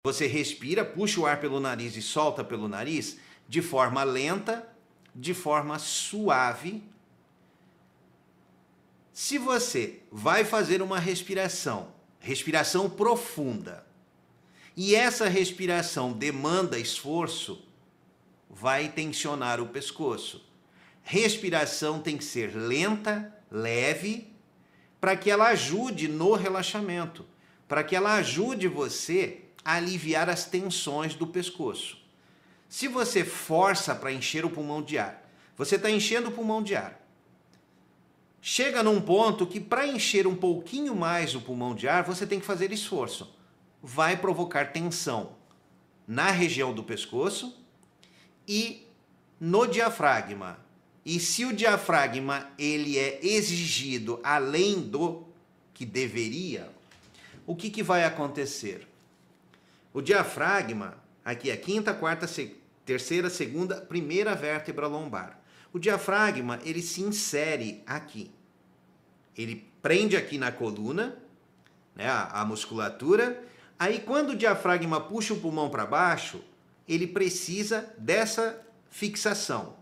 Você respira, puxa o ar pelo nariz e solta pelo nariz de forma lenta, de forma suave. Se você vai fazer uma respiração profunda, e essa respiração demanda esforço, vai tensionar o pescoço. Respiração tem que ser lenta, leve, para que ela ajude no relaxamento, para que ela ajude você a aliviar as tensões do pescoço. Se você força para encher o pulmão de ar, você está enchendo o pulmão de ar. Chega num ponto que para encher um pouquinho mais o pulmão de ar, você tem que fazer esforço. Vai provocar tensão na região do pescoço e no diafragma. E se o diafragma ele é exigido além do que deveria, o que vai acontecer? O diafragma, aqui é a quinta, quarta, terceira, segunda, primeira vértebra lombar. O diafragma, ele se insere aqui. Ele prende aqui na coluna, né, a musculatura. Aí, quando o diafragma puxa o pulmão para baixo, ele precisa dessa fixação.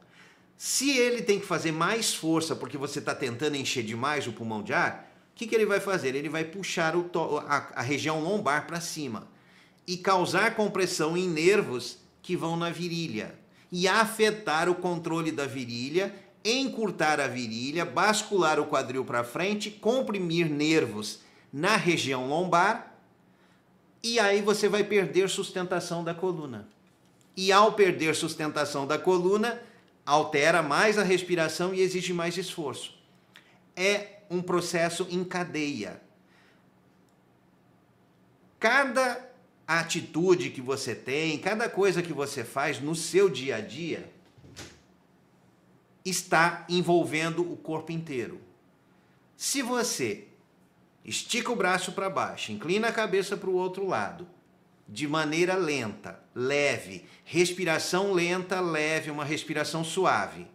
Se ele tem que fazer mais força porque você está tentando encher demais o pulmão de ar, o que ele vai fazer? Ele vai puxar a região lombar para cima e causar compressão em nervos que vão na virilha e afetar o controle da virilha, encurtar a virilha, bascular o quadril para frente, comprimir nervos na região lombar, e aí você vai perder sustentação da coluna. E ao perder sustentação da coluna, altera mais a respiração e exige mais esforço. É um processo em cadeia. Cada atitude que você tem, cada coisa que você faz no seu dia a dia, está envolvendo o corpo inteiro. Se você estica o braço para baixo, inclina a cabeça para o outro lado, de maneira lenta, leve, respiração lenta, leve, uma respiração suave.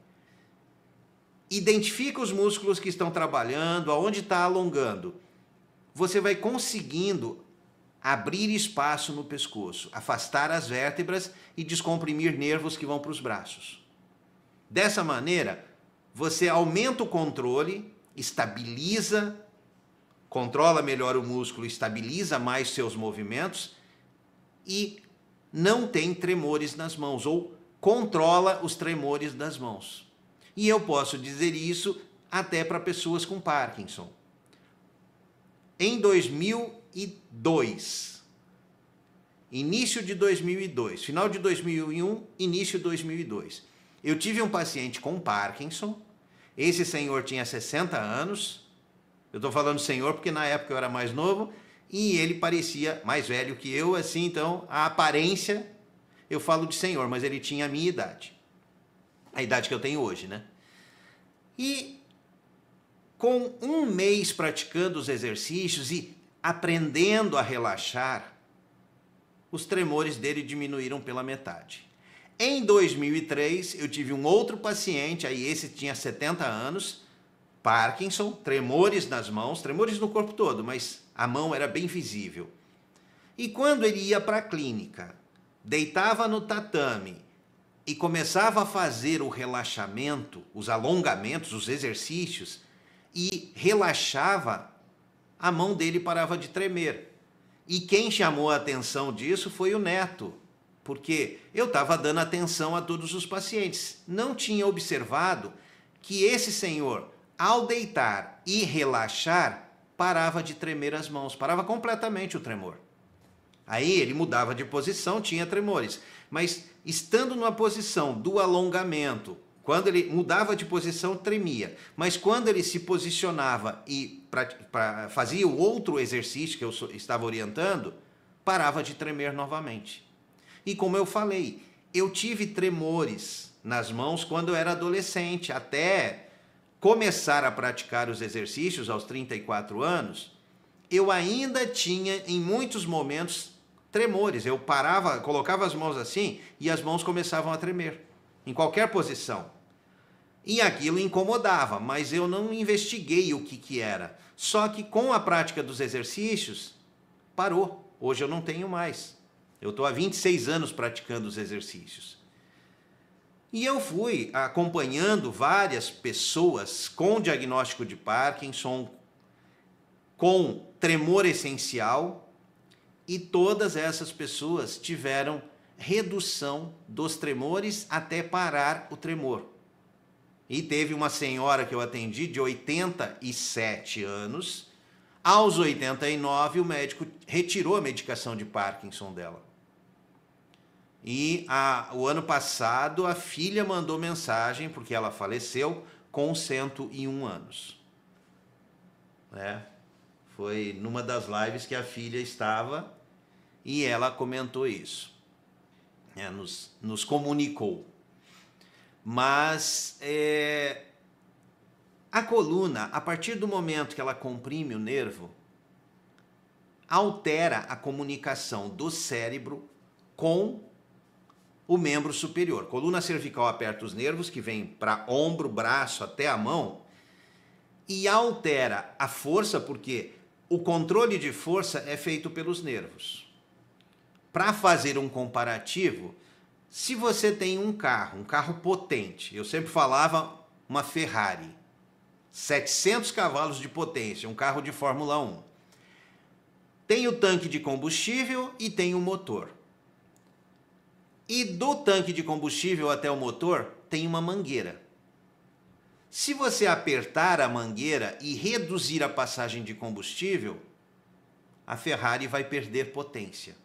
Identifica os músculos que estão trabalhando, aonde está alongando. Você vai conseguindo abrir espaço no pescoço, afastar as vértebras e descomprimir nervos que vão para os braços. Dessa maneira, você aumenta o controle, estabiliza, controla melhor o músculo, estabiliza mais seus movimentos e não tem tremores nas mãos, ou controla os tremores das mãos. E eu posso dizer isso até para pessoas com Parkinson. Em 2002, início de 2002, final de 2001, início de 2002, eu tive um paciente com Parkinson. Esse senhor tinha 60 anos. Eu estou falando senhor porque na época eu era mais novo e ele parecia mais velho que eu, assim, então a aparência, eu falo de senhor, mas ele tinha a minha idade. A idade que eu tenho hoje, né? E com um mês praticando os exercícios e aprendendo a relaxar, os tremores dele diminuíram pela metade. Em 2003, eu tive um outro paciente, aí esse tinha 70 anos, Parkinson, tremores nas mãos, tremores no corpo todo, mas a mão era bem visível. E quando ele ia para a clínica, deitava no tatame e começava a fazer o relaxamento, os alongamentos, os exercícios, e relaxava, a mão dele parava de tremer. E quem chamou a atenção disso foi o neto, porque eu estava dando atenção a todos os pacientes. Não tinha observado que esse senhor, ao deitar e relaxar, parava de tremer as mãos, parava completamente o tremor. Aí ele mudava de posição, tinha tremores, mas estando numa posição do alongamento, quando ele mudava de posição, tremia, mas quando ele se posicionava e fazia o outro exercício que eu estava orientando, parava de tremer novamente. E como eu falei, eu tive tremores nas mãos quando eu era adolescente, até começar a praticar os exercícios aos 34 anos, eu ainda tinha, em muitos momentos, tremores. Eu parava, colocava as mãos assim e as mãos começavam a tremer, em qualquer posição. E aquilo incomodava, mas eu não investiguei o que era. Só que com a prática dos exercícios, parou. Hoje eu não tenho mais. Eu estou há 26 anos praticando os exercícios. E eu fui acompanhando várias pessoas com diagnóstico de Parkinson, com tremor essencial, e todas essas pessoas tiveram redução dos tremores até parar o tremor. E teve uma senhora que eu atendi de 87 anos, aos 89 o médico retirou a medicação de Parkinson dela. E o ano passado a filha mandou mensagem, porque ela faleceu com 101 anos. Foi numa das lives que a filha estava e ela comentou isso. Nos comunicou. Mas a coluna, a partir do momento que ela comprime o nervo, altera a comunicação do cérebro com o membro superior. Coluna cervical aperta os nervos que vêm para ombro, braço, até a mão, e altera a força, porque o controle de força é feito pelos nervos. Para fazer um comparativo, se você tem um carro potente, eu sempre falava uma Ferrari, 700 cavalos de potência, um carro de Fórmula 1. Tem o tanque de combustível e tem o motor. E do tanque de combustível até o motor tem uma mangueira. Se você apertar a mangueira e reduzir a passagem de combustível, a Ferrari vai perder potência.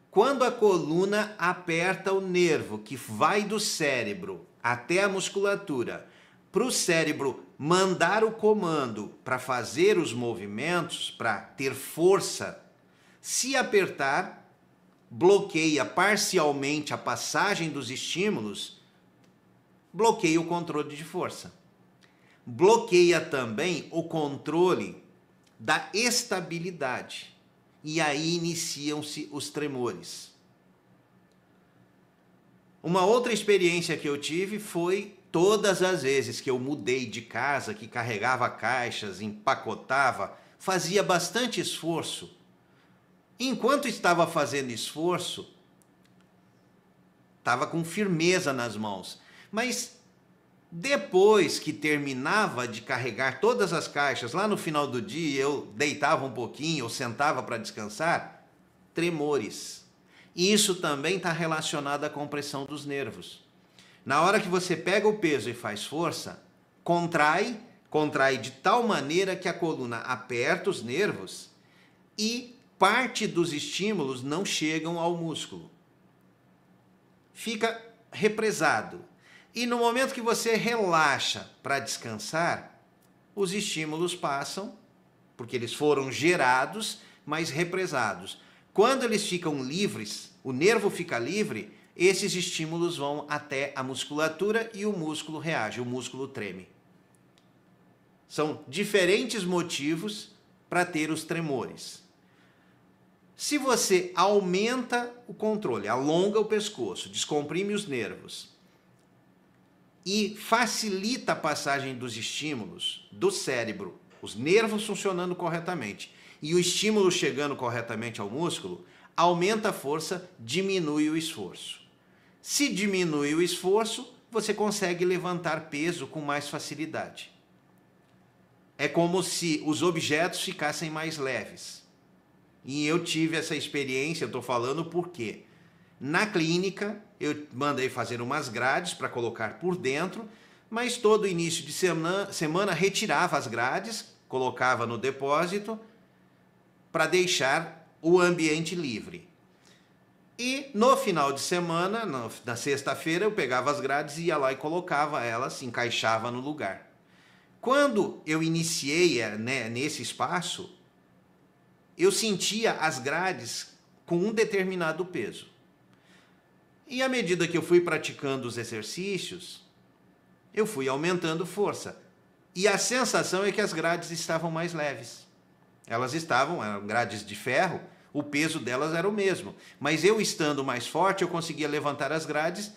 Quando a coluna aperta o nervo que vai do cérebro até a musculatura, para o cérebro mandar o comando para fazer os movimentos, para ter força, se apertar, bloqueia parcialmente a passagem dos estímulos, bloqueia o controle de força. Bloqueia também o controle da estabilidade. E aí iniciam-se os tremores. Uma outra experiência que eu tive foi todas as vezes que eu mudei de casa, que carregava caixas, empacotava, fazia bastante esforço. Enquanto estava fazendo esforço, estava com firmeza nas mãos. Mas depois que terminava de carregar todas as caixas, lá no final do dia eu deitava um pouquinho, eu sentava para descansar, tremores. E isso também está relacionado à compressão dos nervos. Na hora que você pega o peso e faz força, contrai de tal maneira que a coluna aperta os nervos e parte dos estímulos não chegam ao músculo. Fica represado. E no momento que você relaxa para descansar, os estímulos passam, porque eles foram gerados, mas represados. Quando eles ficam livres, o nervo fica livre, esses estímulos vão até a musculatura e o músculo reage, o músculo treme. São diferentes motivos para ter os tremores. Se você aumenta o controle, alonga o pescoço, descomprime os nervos, e facilita a passagem dos estímulos do cérebro, os nervos funcionando corretamente, e o estímulo chegando corretamente ao músculo, aumenta a força, diminui o esforço. Se diminui o esforço, você consegue levantar peso com mais facilidade. É como se os objetos ficassem mais leves. E eu tive essa experiência, eu estou falando por quê? Na clínica, eu mandei fazer umas grades para colocar por dentro, mas todo início de semana retirava as grades, colocava no depósito para deixar o ambiente livre. E no final de semana, na sexta-feira, eu pegava as grades, ia lá e colocava elas, encaixava no lugar. Quando eu iniciei nesse espaço, eu sentia as grades com um determinado peso. E à medida que eu fui praticando os exercícios, eu fui aumentando força. E a sensação é que as grades estavam mais leves. Eram grades de ferro, o peso delas era o mesmo. Mas eu estando mais forte, eu conseguia levantar as grades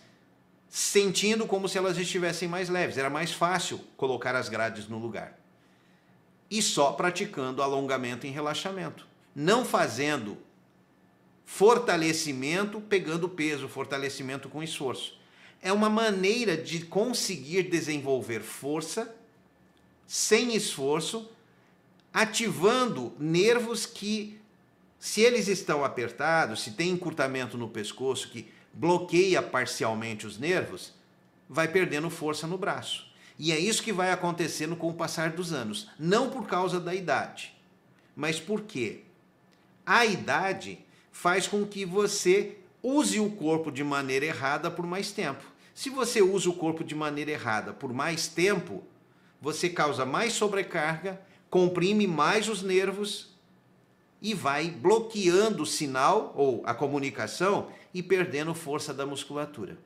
sentindo como se elas estivessem mais leves. Era mais fácil colocar as grades no lugar. E só praticando alongamento e relaxamento. Não fazendo fortalecimento pegando peso, fortalecimento com esforço. É uma maneira de conseguir desenvolver força sem esforço, ativando nervos que, se eles estão apertados, se tem encurtamento no pescoço que bloqueia parcialmente os nervos, vai perdendo força no braço. E é isso que vai acontecendo com o passar dos anos. Não por causa da idade, mas porque a idade faz com que você use o corpo de maneira errada por mais tempo. Se você usa o corpo de maneira errada por mais tempo, você causa mais sobrecarga, comprime mais os nervos e vai bloqueando o sinal ou a comunicação e perdendo força da musculatura.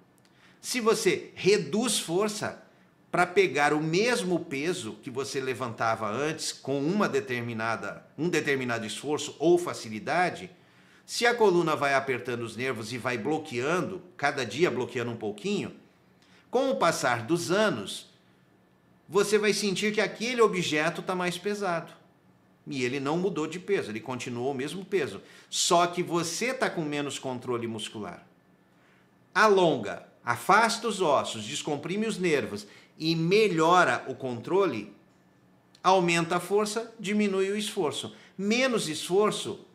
Se você reduz força para pegar o mesmo peso que você levantava antes com um determinado esforço ou facilidade, se a coluna vai apertando os nervos e vai bloqueando, cada dia bloqueando um pouquinho, com o passar dos anos, você vai sentir que aquele objeto está mais pesado. E ele não mudou de peso, ele continuou o mesmo peso. Só que você está com menos controle muscular. Alonga, afasta os ossos, descomprime os nervos e melhora o controle, aumenta a força, diminui o esforço. Menos esforço,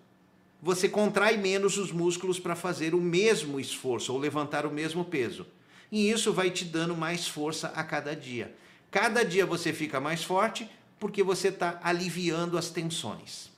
você contrai menos os músculos para fazer o mesmo esforço ou levantar o mesmo peso. E isso vai te dando mais força a cada dia. Cada dia você fica mais forte porque você está aliviando as tensões.